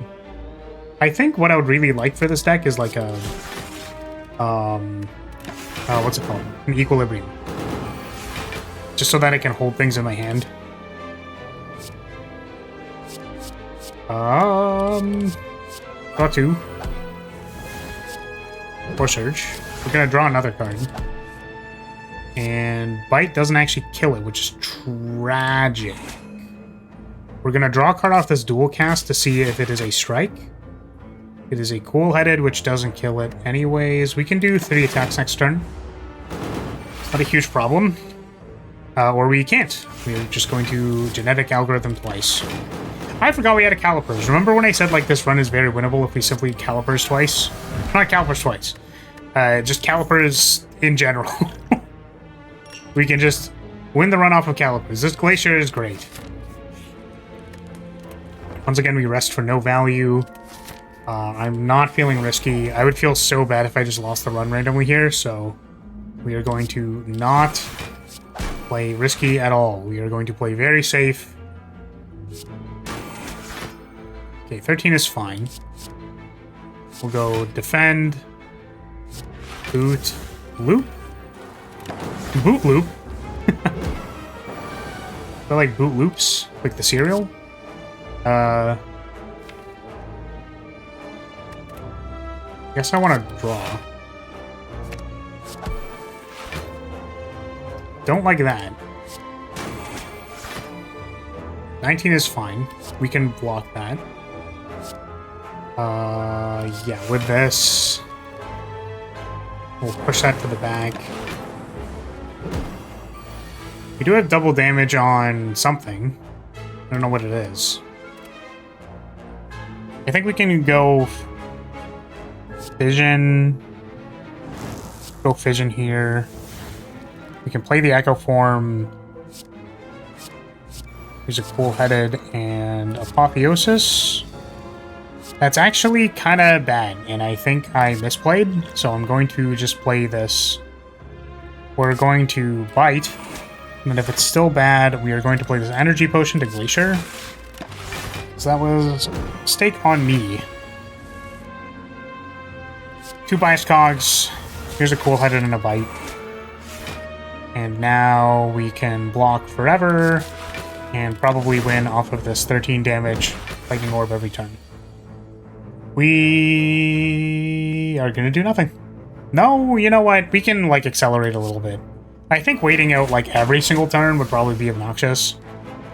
Speaker 1: I think what I would really like for this deck is like a... what's it called? An Equilibrium. Just so that I can hold things in my hand. Draw 2. Or Surge. We're gonna draw another card. And Bite doesn't actually kill it, which is tragic. We're gonna draw a card off this dual cast to see if it is a strike. It is a cool-headed, which doesn't kill it anyways. We can do 3 attacks next turn. Not a huge problem. Or we can't. We're just going to genetic algorithm twice. I forgot we had a calipers. Remember when I said like this run is very winnable if we simply calipers twice? Not calipers twice. Just calipers in general. We can just win the run off of calipers. This glacier is great. Once again, we rest for no value. I'm not feeling risky. I would feel so bad if I just lost the run randomly here, so we are going to not play risky at all. We are going to play very safe. Okay, 13 is fine. We'll go defend, boot, loop, boot loop. They're like boot loops, like the cereal. Guess I want to draw. Don't like that. 19 is fine. We can block that. Yeah, with this, we'll push that to the back. We do have double damage on something. I don't know what it is. I think we can go Fission. Go Fission here. We can play the Echo Form. Here's a cool-headed and Apotheosis. That's actually kind of bad, and I think I misplayed, so I'm going to just play this. We're going to Bite, and then if it's still bad, we are going to play this Energy Potion to Glacier. So that was a mistake on me. 2 bias cogs. Here's a cool-headed and a Bite. And now we can block forever and probably win off of this 13 damage Lightning Orb every turn. We are going to do nothing. No, you know what? We can, like, accelerate a little bit. I think waiting out, like, every single turn would probably be obnoxious.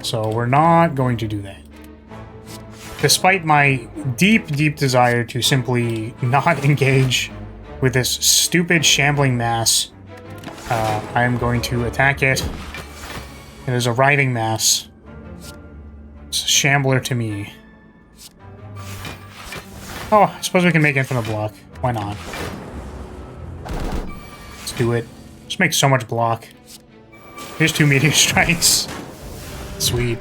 Speaker 1: So we're not going to do that. Despite my deep, deep desire to simply not engage with this stupid shambling mass, I am going to attack it. It is a writhing mass. It's a shambler to me. Oh, I suppose we can make infinite block. Why not? Let's do it. Just make so much block. Here's 2 meteor strikes. Sweet.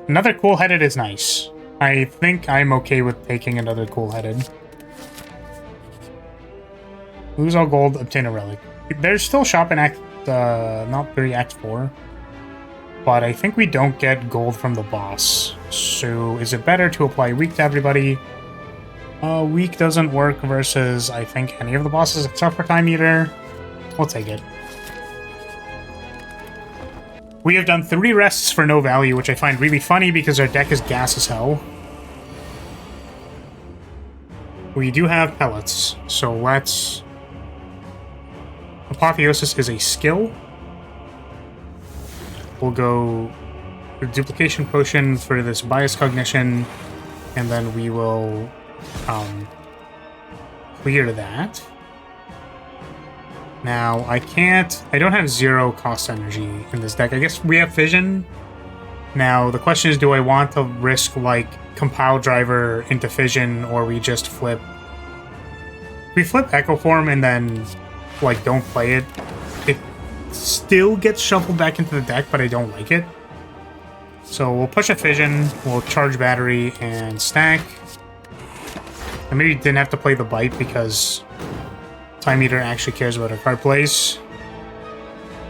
Speaker 1: Another cool-headed is nice. I think I'm okay with taking another cool-headed. Lose all gold, obtain a relic. There's still shop in Act, not 3, Act 4. But I think we don't get gold from the boss. So is it better to apply weak to everybody? Weak doesn't work versus, I think, any of the bosses except for Time Eater. We'll take it. We have done 3 rests for no value, which I find really funny because our deck is gas as hell. We do have pellets, so let's... Apotheosis is a skill. We'll go Duplication Potion for this Bias Cognition, and then we will clear that. Now, I don't have 0 cost energy in this deck. I guess we have Fission. Now, the question is, do I want to risk, like, Compile Driver into Fission, or we just flip... We flip Echo Form and then, like, don't play it. It still gets shuffled back into the deck, but I don't like it. So we'll push a Fission, we'll charge Battery, and stack. I maybe didn't have to play the Bite because Time Eater actually cares about our card plays.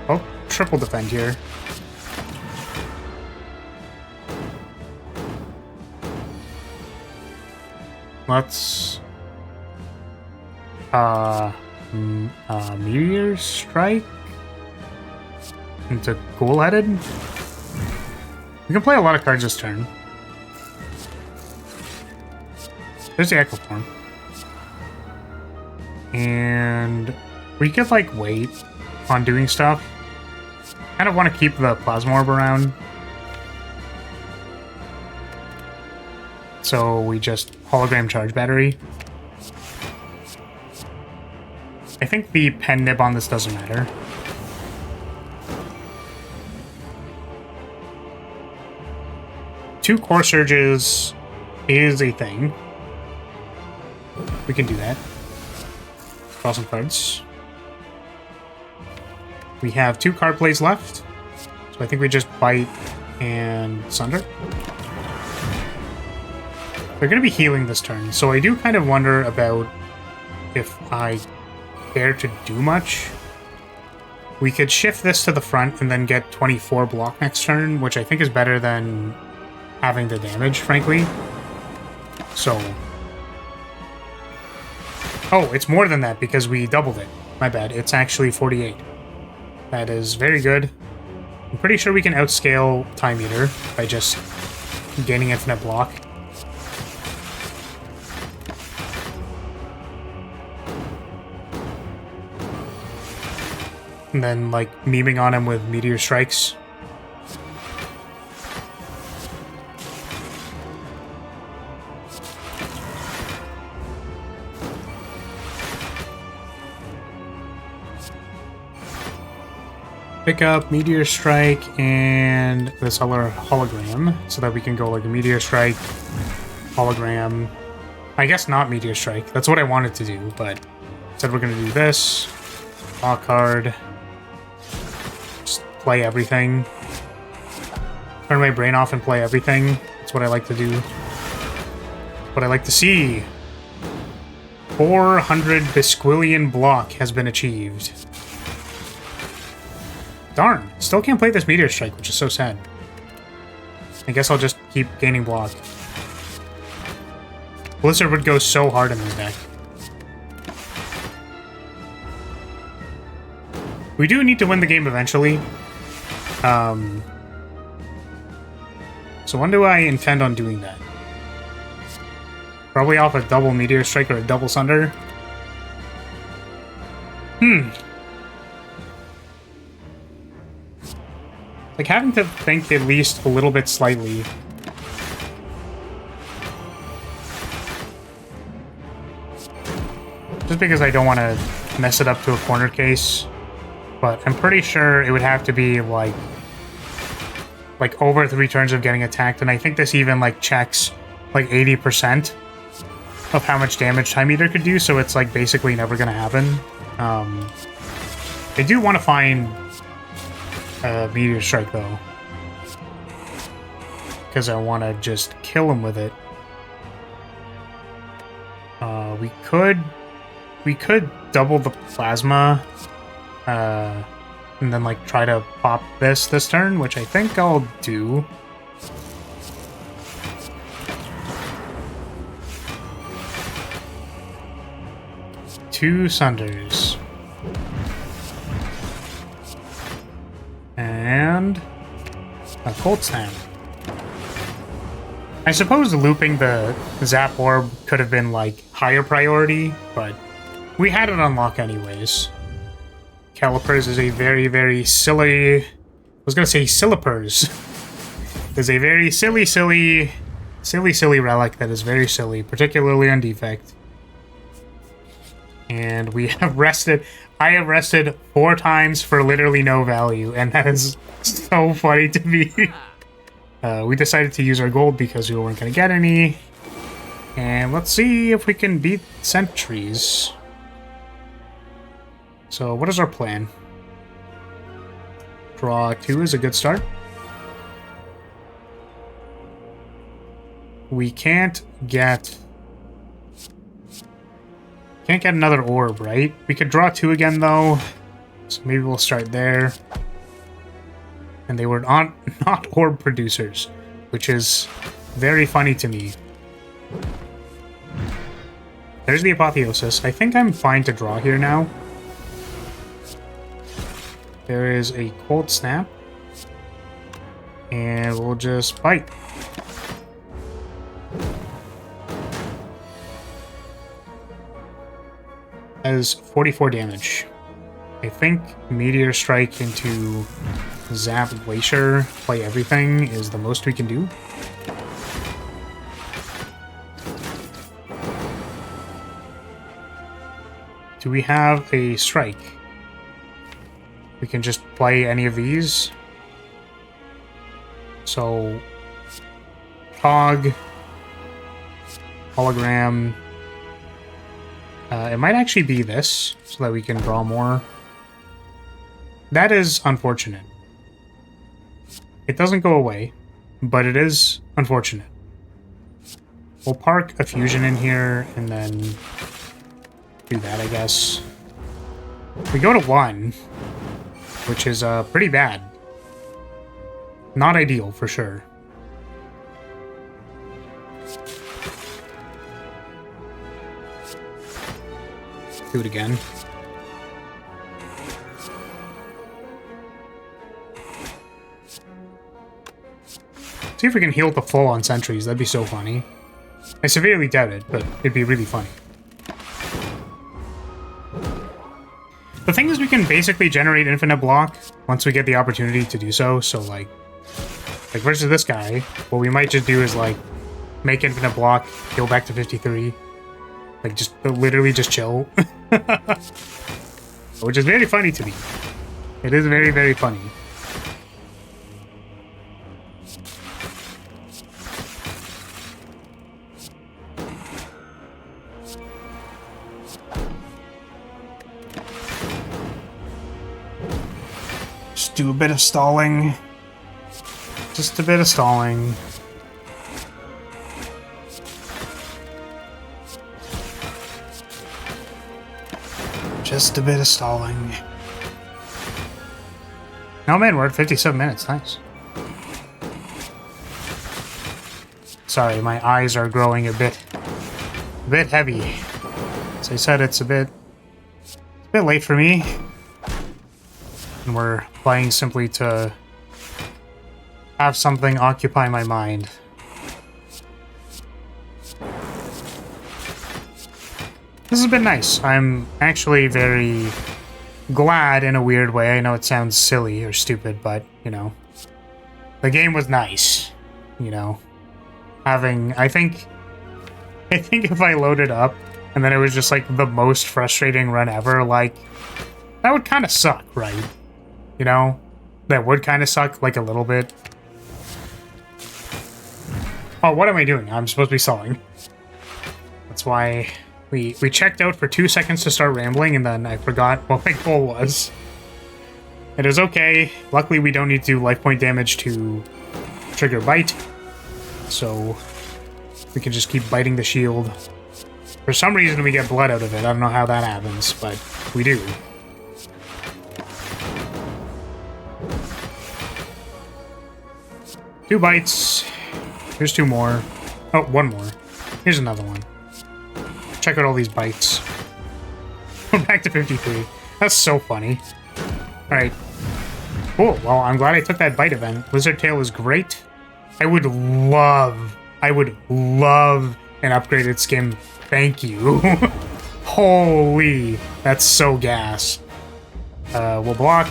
Speaker 1: Oh, triple defend here. Let's... Meteor Strike? Into Cool-Headed? We can play a lot of cards this turn. There's the echo form. And we could, like, wait on doing stuff. Kind of want to keep the plasma orb around. So we just hologram charge battery. I think the pen nib on this doesn't matter. Two core surges is a thing. We can do that. Draw some cards. We have 2 card plays left. So I think we just bite and sunder. They're going to be healing this turn, so I do kind of wonder about if I care to do much. We could shift this to the front and then get 24 block next turn, which I think is better than having the damage, frankly. So... Oh, it's more than that because we doubled it. My bad. It's actually 48. That is very good. I'm pretty sure we can outscale Time Eater by just gaining infinite block. And then, like, memeing on him with Meteor Strikes. Pick up Meteor Strike and this other hologram so that we can go like a Meteor Strike, hologram. I guess not Meteor Strike. That's what I wanted to do, but instead we're going to do this. Draw card. Just play everything. Turn my brain off and play everything. That's what I like to do. What I like to see. 400 Bisquillion block has been achieved. Darn, still can't play this Meteor Strike, which is so sad. I guess I'll just keep gaining block. Blizzard would go so hard in this deck. We do need to win the game eventually. So when do I intend on doing that? Probably off a double Meteor Strike or a double Sunder. Like, having to think at least a little bit slightly. Just because I don't want to mess it up to a corner case. But I'm pretty sure it would have to be, like over 3 turns of getting attacked. And I think this even, like, checks, like, 80% of how much damage Time Eater could do. So it's, like, basically never going to happen. I do want to find... Meteor Strike though, because I want to just kill him with it. We could double the plasma, and then like try to pop this turn, which I think I'll do. Two Sunders. And a Cold Snap. I suppose looping the Zap Orb could have been, like, higher priority, but we had it unlock anyways. Calipers is a very, very silly... I was gonna say Silipers. Is a very silly relic that is very silly, particularly on defect. And we have rested... I have rested 4 times for literally no value, and that is so funny to me. We decided to use our gold because we weren't going to get any. And let's see if we can beat sentries. So what is our plan? Draw 2 is a good start. We can't get another orb, right? We could draw 2 again, though. So maybe we'll start there. And they were not orb producers, which is very funny to me. There's the Apotheosis. I think I'm fine to draw here now. There is a Cold Snap. And we'll just bite. As 44 damage. I think Meteor Strike into Zap Glacier, play everything, is the most we can do. Do we have a strike? We can just play any of these. So, Hog, Hologram. It might actually be this, so that we can draw more. That is unfortunate. It doesn't go away, but it is unfortunate. We'll park a fusion in here, and then do that, I guess. We go to 1, which is pretty bad. Not ideal, for sure. Do it again. See if we can heal the full on sentries. That'd be so funny. I severely doubt it, but it'd be really funny. The thing is, we can basically generate infinite block once we get the opportunity to do so. So, like versus this guy, what we might just do is, like, make infinite block, heal back to 53. Like, just literally just chill. Which is very funny to me. It is very, very funny. Just do a bit of stalling. Just a bit of stalling. Just a bit of stalling. Oh man, we're at 57 minutes. Nice. Sorry, my eyes are growing a bit heavy. As I said, it's a bit late for me. And we're playing simply to have something occupy my mind. This has been nice. I'm actually very glad in a weird way. I know it sounds silly or stupid, but, you know, the game was nice. You know, I think if I loaded up and then it was just like the most frustrating run ever, like, that would kind of suck, right? You know, that would kind of suck, like, a little bit. Oh, what am I doing? I'm supposed to be stalling. That's why we checked out for 2 seconds to start rambling, and then I forgot what my goal was. It is okay. Luckily, we don't need to do life point damage to trigger bite. So we can just keep biting the shield. For some reason, we get blood out of it. I don't know how that happens, but we do. Two bites. Here's 2 more. Oh, 1 more. Here's another one. Check out all these bites. We're back to 53. That's so funny. Alright. Cool. Well, I'm glad I took that bite event. Lizard Tail is great. I would love an upgraded skim. Thank you. Holy. That's so gas. We'll block.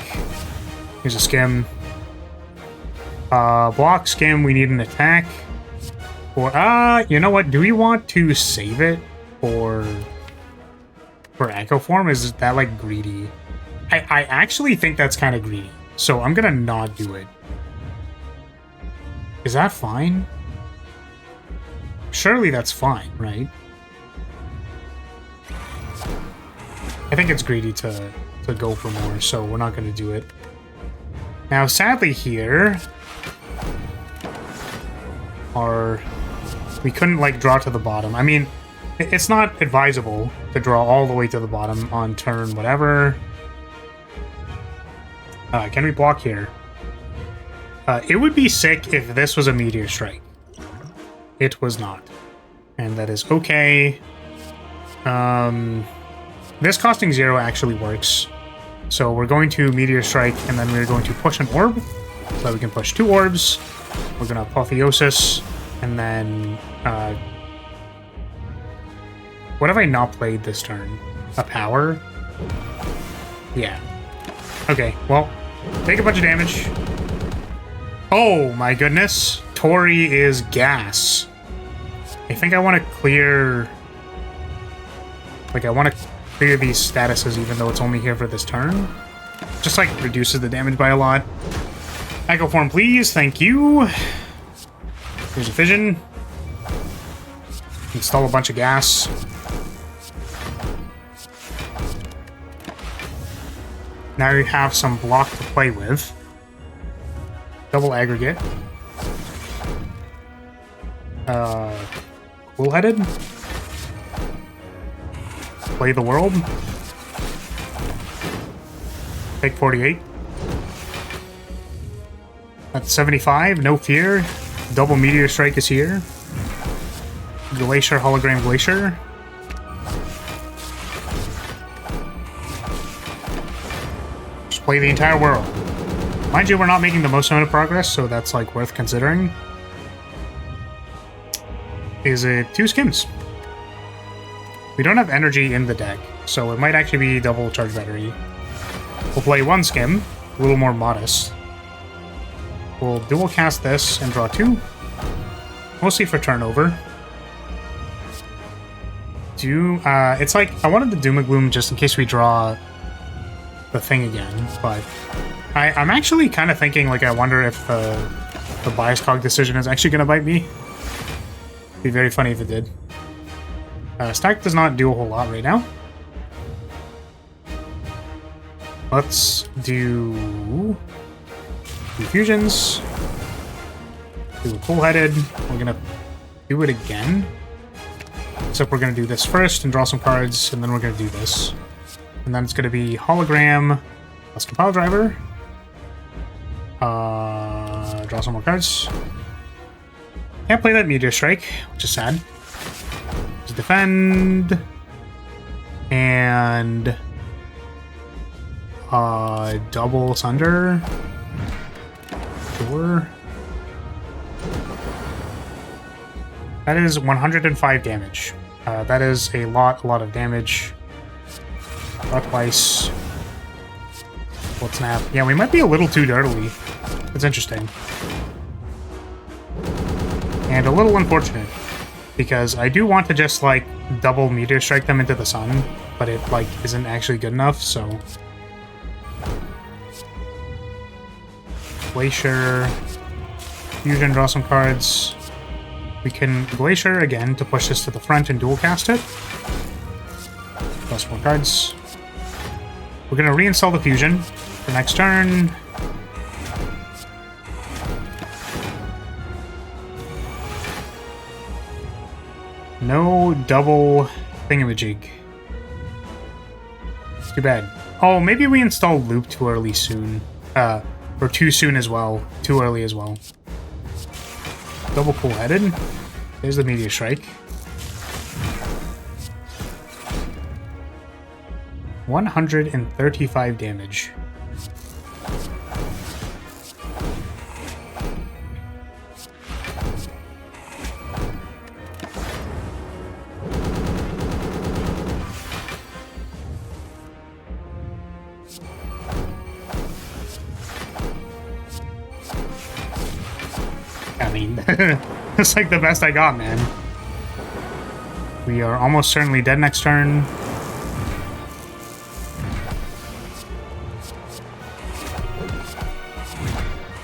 Speaker 1: Here's a skim. Block, skim, we need an attack. Or, you know what? Do we want to save it for Echo Form? Is that, like, greedy? I actually think that's kind of greedy. So I'm gonna not do it. Is that fine? Surely that's fine, right? I think it's greedy to go for more, so we're not gonna do it. Now, sadly here, we couldn't, like, draw to the bottom. I mean, it's not advisable to draw all the way to the bottom on turn whatever. Can we block here? It would be sick if this was a Meteor Strike. It was not. And that is okay. This costing 0 actually works. So we're going to Meteor Strike, and then we're going to push an orb. So that we can push 2 orbs. We're going to Apotheosis, and then... what have I not played this turn? a power. Yeah. Okay, well, take a bunch of damage. Oh my goodness. Tori is gas. I think I want to clear... Like, I want to clear these statuses even though it's only here for this turn. Just, like, reduces the damage by a lot. Echo form, please. Thank you. Here's a fission. Install a bunch of gas. Now you have some block to play with. Double aggregate. Cool-headed. Play the world. Take 48. That's 75. No fear. Double meteor strike is here. Glacier, hologram glacier. Just play the entire world. Mind you, we're not making the most amount of progress, so that's like worth considering. Is it 2 skims? We don't have energy in the deck, so it might actually be double charge battery. We'll play 1 skim, a little more modest. We'll dual cast this and draw 2. Mostly for turnover. It's like, I wanted the Doom and Gloom just in case we draw the thing again, but I'm actually kind of thinking, like, I wonder if the bias cog decision is actually going to bite me. It'd be very funny if it did. Stack does not do a whole lot right now. Let's do fusions. Do a cool-headed. We're going to do it again. Except we're going to do this first and draw some cards, and then we're going to do this. And then it's going to be hologram plus compile driver. Draw some more cards. Can't play that meteor strike, which is sad. Just defend. And double sunder. Sure. That is 105 damage. That is a lot of damage. Draw twice. Full snap. Yeah, we might be a little too dirtily. That's interesting. And a little unfortunate. Because I do want to just, like, double meteor strike them into the sun, but it, like, isn't actually good enough, so... Glacier. Fusion, draw some cards. We can Glacier again to push this to the front and dual cast it. Plus more cards. We're going to reinstall the Fusion for next turn. No double thingamajig. Too bad. Oh, maybe we installed Loop too early soon. Or too soon as well. Too early as well. Double cool-headed. There's the meteor strike. 135 damage. I mean, it's like the best I got, man. We are almost certainly dead next turn.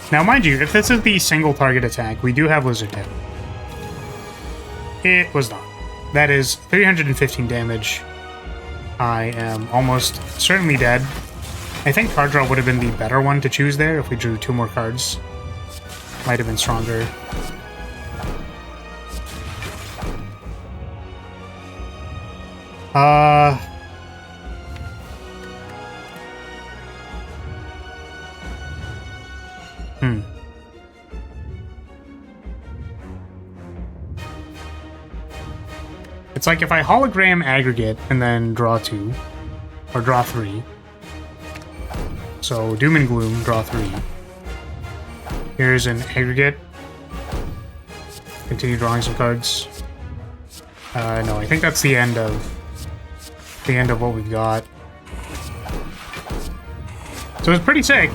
Speaker 1: Now, mind you, if this is the single target attack, we do have Lizard Tip. It was not. That is 315 damage. I am almost certainly dead. I think card draw would have been the better one to choose there if we drew 2 more cards. Might have been stronger. It's like if I hologram aggregate and then draw 2, or draw 3. So Doom and Gloom, draw 3. Here's an aggregate. Continue drawing some cards. No, I think that's the end of the end of what we've got. So it's pretty sick,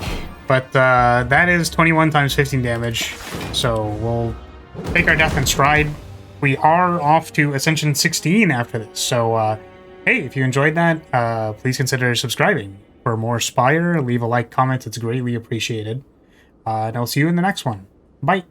Speaker 1: but that is 21 times 15 damage. So we'll take our death in stride. We are off to Ascension 16 after this. So, hey, if you enjoyed that, please consider subscribing. For more Spire, leave a like, comment. It's greatly appreciated. And I'll see you in the next one. Bye.